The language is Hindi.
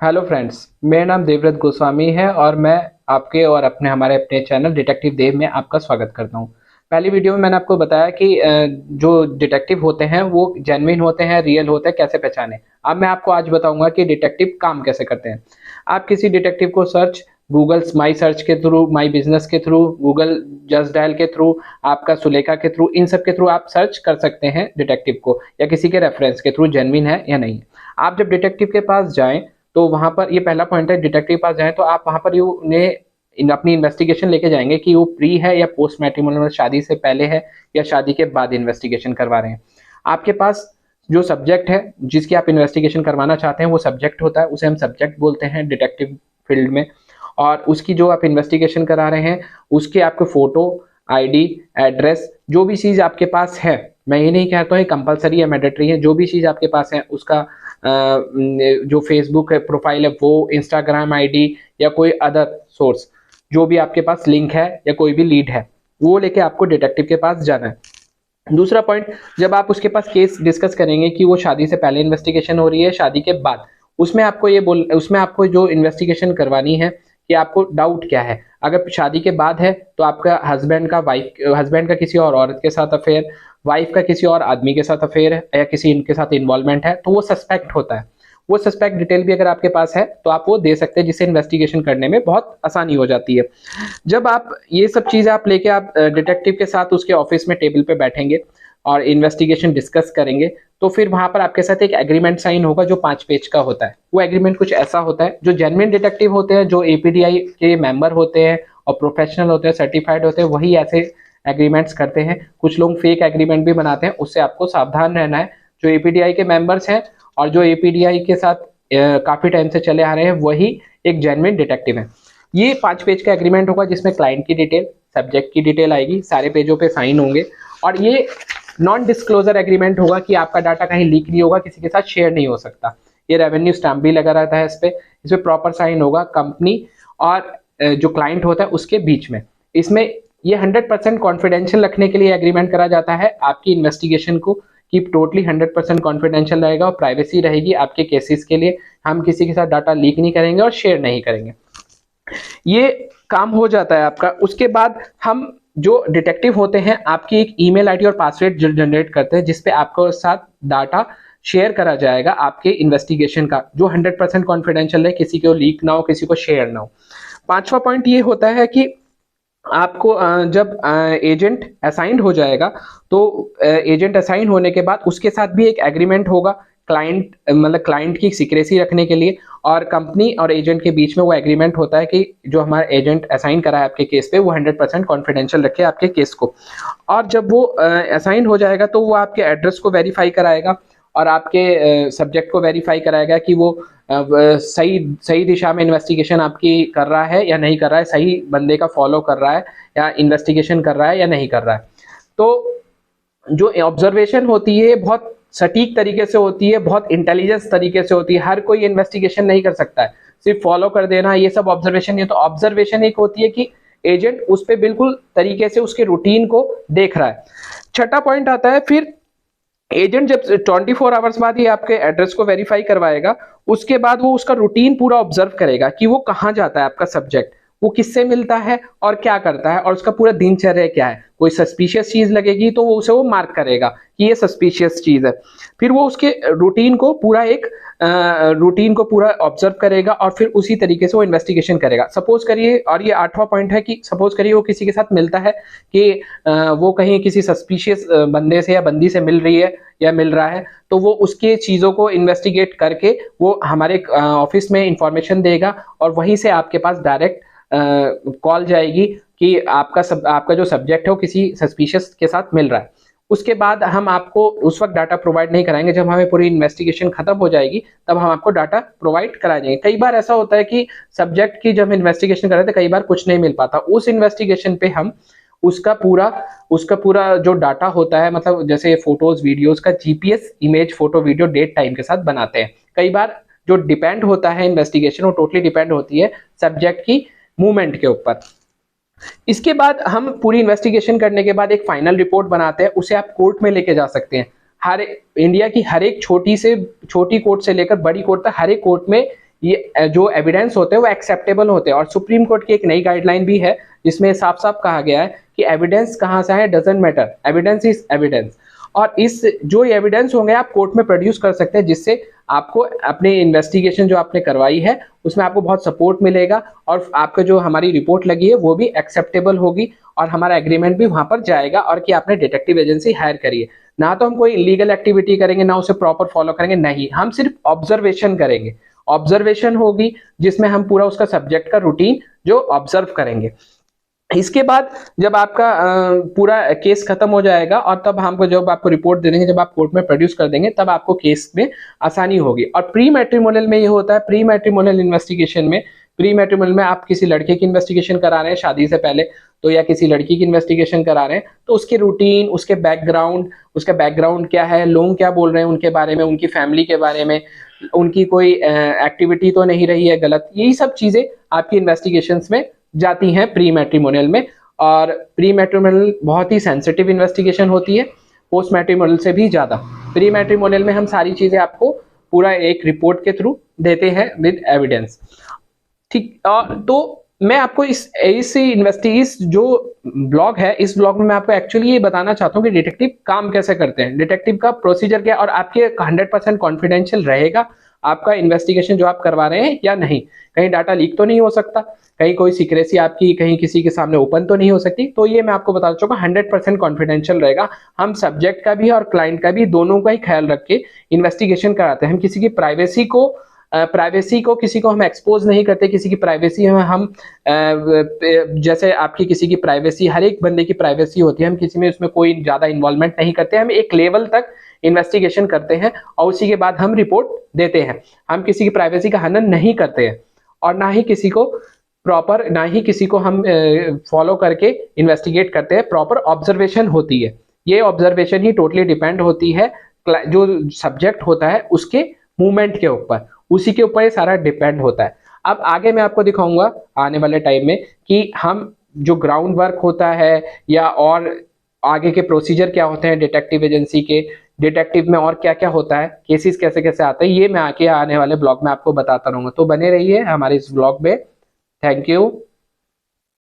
हेलो फ्रेंड्स, मेरा नाम देवव्रत गोस्वामी है और मैं आपके और हमारे अपने चैनल डिटेक्टिव देव में आपका स्वागत करता हूं। पहली वीडियो में मैंने आपको बताया कि जो डिटेक्टिव होते हैं वो जेन्युइन होते हैं, रियल होते हैं, कैसे पहचाने। अब मैं आपको आज बताऊंगा कि डिटेक्टिव काम कैसे करते हैं। आप किसी डिटेक्टिव को सर्च गूगल माई सर्च के थ्रू, माई बिजनेस के थ्रू, गूगल जस्ट डायल के थ्रू, आपका सुलेखा के थ्रू, इन सब के थ्रू आप सर्च कर सकते हैं डिटेक्टिव को, या किसी के रेफरेंस के थ्रू जेन्युइन है या नहीं। आप जब डिटेक्टिव के पास जाएं तो वहां पर ये पहला पॉइंट है, डिटेक्टिव के पास जाएं तो आप वहां पर ये उन्हें अपनी इन्वेस्टिगेशन लेके जाएंगे कि वो प्री है या पोस्ट मैट्रिमोनियल, शादी से पहले है या शादी के बाद इन्वेस्टिगेशन करवा रहे हैं। आपके पास जो सब्जेक्ट है जिसकी आप इन्वेस्टिगेशन करवाना चाहते हैं वो सब्जेक्ट होता है, उसे हम सब्जेक्ट बोलते हैं डिटेक्टिव फील्ड में। और उसकी जो आप इन्वेस्टिगेशन करा रहे हैं उसके आपके फोटो, आईडी, एड्रेस, जो भी चीज़ आपके पास है, मैं ये नहीं कहता हूँ कंपलसरी या मैंडेटरी है, जो भी चीज़ आपके पास है उसका जो फेसबुक है प्रोफाइल है वो, इंस्टाग्राम आईडी या कोई अदर सोर्स, जो भी आपके पास लिंक है या कोई भी लीड है, वो लेके आपको डिटेक्टिव के पास जाना है। दूसरा पॉइंट, जब आप उसके पास केस डिस्कस करेंगे कि वो शादी से पहले इन्वेस्टिगेशन हो रही है, शादी के बाद, उसमें आपको जो इन्वेस्टिगेशन करवानी है कि आपको डाउट क्या है। अगर शादी के बाद है तो आपका हस्बैंड का किसी और औरत के साथ अफेयर, वाइफ का किसी और आदमी के साथ अफेयर है या किसी इनके साथ इन्वॉल्वमेंट है, तो वो सस्पेक्ट होता है। वो सस्पेक्ट डिटेल भी अगर आपके पास है तो आप वो दे सकते हैं, जिससे इन्वेस्टिगेशन करने में बहुत आसानी हो जाती है। जब आप ये सब चीज़ें आप लेके आप डिटेक्टिव के साथ उसके ऑफिस में टेबल पे बैठेंगे और इन्वेस्टिगेशन डिस्कस करेंगे, तो फिर वहां पर आपके साथ एक एग्रीमेंट साइन होगा जो 5 पेज का होता है। वो एग्रीमेंट कुछ ऐसा होता है, जो जेन्युइन डिटेक्टिव होते हैं, जो एपीडीआई के मेंबर होते हैं और प्रोफेशनल होते हैं, सर्टिफाइड होते हैं, वही ऐसे एग्रीमेंट्स करते हैं। कुछ लोग फेक एग्रीमेंट भी बनाते हैं, उससे आपको सावधान रहना है। जो एपीडीआई के मेंबर्स हैं और जो एपीडीआई के साथ काफी टाइम से चले आ रहे हैं, वही एक जेन्युइन डिटेक्टिव है। ये 5 पेज का एग्रीमेंट होगा जिसमें क्लाइंट की डिटेल, सब्जेक्ट की डिटेल आएगी, सारे पेजों पे साइन होंगे। और ये नॉन डिस्क्लोजर एग्रीमेंट होगा कि आपका डाटा कहीं लीक नहीं होगा, किसी के साथ शेयर नहीं हो सकता। ये रेवेन्यू स्टैंप भी लगा रहता है इसमें प्रॉपर साइन होगा कंपनी और जो क्लाइंट होता है उसके बीच में। इसमें ये 100% कॉन्फिडेंशियल रखने के लिए एग्रीमेंट करा जाता है। आपकी इन्वेस्टिगेशन को कि टोटली 100% कॉन्फिडेंशियल रहेगा और प्राइवेसी रहेगी आपके केसेस के लिए। हम किसी के साथ डाटा लीक नहीं करेंगे और शेयर नहीं करेंगे। ये काम हो जाता है आपका। उसके बाद हम जो डिटेक्टिव होते हैं आपकी एक ईमेल आईडी और पासवर्ड जनरेट करते हैं, जिसपे आपको साथ डाटा शेयर करा जाएगा आपके इन्वेस्टिगेशन का, जो 100% कॉन्फिडेंशियल है, किसी को लीक ना हो, किसी को शेयर ना हो। 5वां पॉइंट ये होता है कि आपको जब एजेंट असाइंड हो जाएगा तो एजेंट असाइन होने के बाद उसके साथ भी एक एग्रीमेंट होगा क्लाइंट की सिक्रेसी रखने के लिए, और कंपनी और एजेंट के बीच में वो एग्रीमेंट होता है कि जो हमारा एजेंट असाइन करा है आपके केस पे, वो 100% कॉन्फिडेंशियल रखे आपके केस को। और जब वो असाइन हो जाएगा तो वो आपके एड्रेस को वेरीफाई कराएगा और आपके सब्जेक्ट को वेरीफाई कराएगा कि वो सही सही दिशा में इन्वेस्टिगेशन आपकी कर रहा है या नहीं कर रहा है, सही बंदे का फॉलो कर रहा है या इन्वेस्टिगेशन कर रहा है या नहीं कर रहा है। तो जो ऑब्जर्वेशन होती है बहुत सटीक तरीके से होती है, बहुत इंटेलिजेंस तरीके से होती है। हर कोई इन्वेस्टिगेशन नहीं कर सकता है, सिर्फ फॉलो कर देना ये सब ऑब्जर्वेशन नहीं। तो ऑब्जर्वेशन एक होती है कि एजेंट उस पर बिल्कुल तरीके से उसके रूटीन को देख रहा है। छठा पॉइंट आता है, फिर एजेंट जब 24 आवर्स बाद ही आपके एड्रेस को वेरीफाई करवाएगा, उसके बाद वो उसका रूटीन पूरा ऑब्जर्व करेगा कि वो कहाँ जाता है आपका सब्जेक्ट, वो किससे मिलता है और क्या करता है और उसका पूरा दिनचर्या क्या है। कोई सस्पिशियस चीज लगेगी तो वो उसे वो मार्क करेगा कि ये सस्पिशियस चीज है। फिर वो उसके रूटीन को पूरा ऑब्जर्व करेगा और फिर उसी तरीके से वो इन्वेस्टिगेशन करेगा। सपोज करिए, और ये 8वां पॉइंट है कि सपोज करिए वो किसी के साथ मिलता है कि वो कहीं किसी सस्पिशियस बंदे से या बंदी से मिल रही है या मिल रहा है, तो वो उसके चीज़ों को इन्वेस्टिगेट करके वो हमारे ऑफिस में इंफॉर्मेशन देगा और वहीं से आपके पास डायरेक्ट कॉल जाएगी कि आपका जो सब्जेक्ट है वो किसी सस्पिशियस के साथ मिल रहा है। उसके बाद हम आपको उस वक्त डाटा प्रोवाइड नहीं कराएंगे, जब हमें पूरी इन्वेस्टिगेशन खत्म हो जाएगी तब हम आपको डाटा प्रोवाइड करा देंगे। कई बार ऐसा होता है कि सब्जेक्ट की जब हम इन्वेस्टिगेशन कर रहे थे कई बार कुछ नहीं मिल पाता, उस इन्वेस्टिगेशन पे हम उसका पूरा जो डाटा होता है, मतलब जैसे फोटोज वीडियोज का GPS image photo video date time के साथ बनाते हैं। कई बार जो डिपेंड होता है इन्वेस्टिगेशन वो टोटली डिपेंड होती है सब्जेक्ट की मूवमेंट के ऊपर। इसके बाद हम पूरी इन्वेस्टिगेशन करने के बाद एक फाइनल रिपोर्ट बनाते हैं, उसे आप कोर्ट में लेके जा सकते हैं। इंडिया की हर एक छोटी कोर्ट से लेकर बड़ी कोर्ट तक हर एक कोर्ट में ये जो एविडेंस होते हैं वो एक्सेप्टेबल होते हैं। और सुप्रीम कोर्ट की एक नई गाइडलाइन भी है जिसमें साफ साफ कहा गया है कि एविडेंस कहाँ से है doesn't matter, evidence is evidence. और इस जो एविडेंस होंगे आप कोर्ट में प्रोड्यूस कर सकते हैं, जिससे आपको अपनी इन्वेस्टिगेशन जो आपने करवाई है उसमें आपको बहुत सपोर्ट मिलेगा, और आपका जो हमारी रिपोर्ट लगी है वो भी एक्सेप्टेबल होगी, और हमारा एग्रीमेंट भी वहां पर जाएगा और कि आपने डिटेक्टिव एजेंसी हायर करी है। ना तो हम कोई इलीगल एक्टिविटी करेंगे ना उसे प्रॉपर फॉलो करेंगे, नहीं, हम सिर्फ ऑब्जर्वेशन करेंगे। ऑब्जर्वेशन होगी जिसमें हम पूरा उसका सब्जेक्ट का रूटीन जो ऑब्जर्व करेंगे। इसके बाद जब आपका पूरा केस खत्म हो जाएगा और तब हमको जब आपको रिपोर्ट दे देंगे, जब आप कोर्ट में प्रोड्यूस कर देंगे, तब आपको केस में आसानी होगी। और प्री मैट्रिमोनियल में ये होता है, प्री मैट्रिमोनियल इन्वेस्टिगेशन में, प्री मैट्रिमोनियल में आप किसी लड़के की इन्वेस्टिगेशन करा रहे हैं शादी से पहले, तो या किसी लड़की की इन्वेस्टिगेशन करा रहे हैं, तो उसके रूटीन, उसके बैकग्राउंड, उसका बैकग्राउंड क्या है, लोग क्या बोल रहे हैं उनके बारे में, उनकी फैमिली के बारे में, उनकी कोई एक्टिविटी तो नहीं रही है गलत, यही सब चीजें आपकी इन्वेस्टिगेशंस में जाती हैं प्री मैट्रिमोनियल में। और प्री मैट्रिमोनियल बहुत ही सेंसिटिव इन्वेस्टिगेशन होती है, पोस्ट मैट्रिमोनियल से भी ज्यादा। प्री मैट्रिमोनियल में हम सारी चीजें आपको पूरा एक रिपोर्ट के थ्रू देते हैं विद एविडेंस, ठीक। तो मैं आपको इस जो ब्लॉग है, इस ब्लॉग में मैं आपको एक्चुअली ये बताना चाहता हूँ कि डिटेक्टिव काम कैसे करते हैं, डिटेक्टिव का प्रोसीजर क्या है, और आपके 100% कॉन्फिडेंशियल रहेगा आपका इन्वेस्टिगेशन जो आप करवा रहे हैं या नहीं। कहीं डाटा लीक तो नहीं हो सकता, कहीं कोई सीक्रेसी आपकी कहीं किसी के सामने ओपन तो नहीं हो सकती, तो ये मैं आपको बता चुका 100% कॉन्फिडेंशियल रहेगा। हम सब्जेक्ट का भी और क्लाइंट का भी दोनों का ही ख्याल रख के इन्वेस्टिगेशन कराते हैं। हम किसी की प्राइवेसी को किसी को हम एक्सपोज नहीं करते, किसी की प्राइवेसी हम जैसे आपकी किसी की प्राइवेसी, हर एक बंदे की प्राइवेसी होती है, हम किसी में उसमें कोई ज्यादा इन्वॉल्वमेंट नहीं करते, हम एक लेवल तक इन्वेस्टिगेशन करते हैं और उसी के बाद हम रिपोर्ट देते हैं। हम किसी की प्राइवेसी का हनन नहीं करते हैं, और ना ही किसी को हम फॉलो करके इन्वेस्टिगेट करते हैं। प्रॉपर ऑब्जर्वेशन होती है, ये ऑब्जर्वेशन ही टोटली डिपेंड होती है जो सब्जेक्ट होता है उसके मूवमेंट के ऊपर, उसी के ऊपर ये सारा डिपेंड होता है। अब आगे मैं आपको दिखाऊंगा आने वाले टाइम में कि हम जो ग्राउंड वर्क होता है या और आगे के प्रोसीजर क्या होते हैं डिटेक्टिव एजेंसी के, डिटेक्टिव में और क्या क्या होता है, केसेस कैसे कैसे आते हैं, ये मैं आगे आने वाले ब्लॉग में आपको बताता रहूंगा। तो बने रहिए हमारे इस ब्लॉग में। Thank you.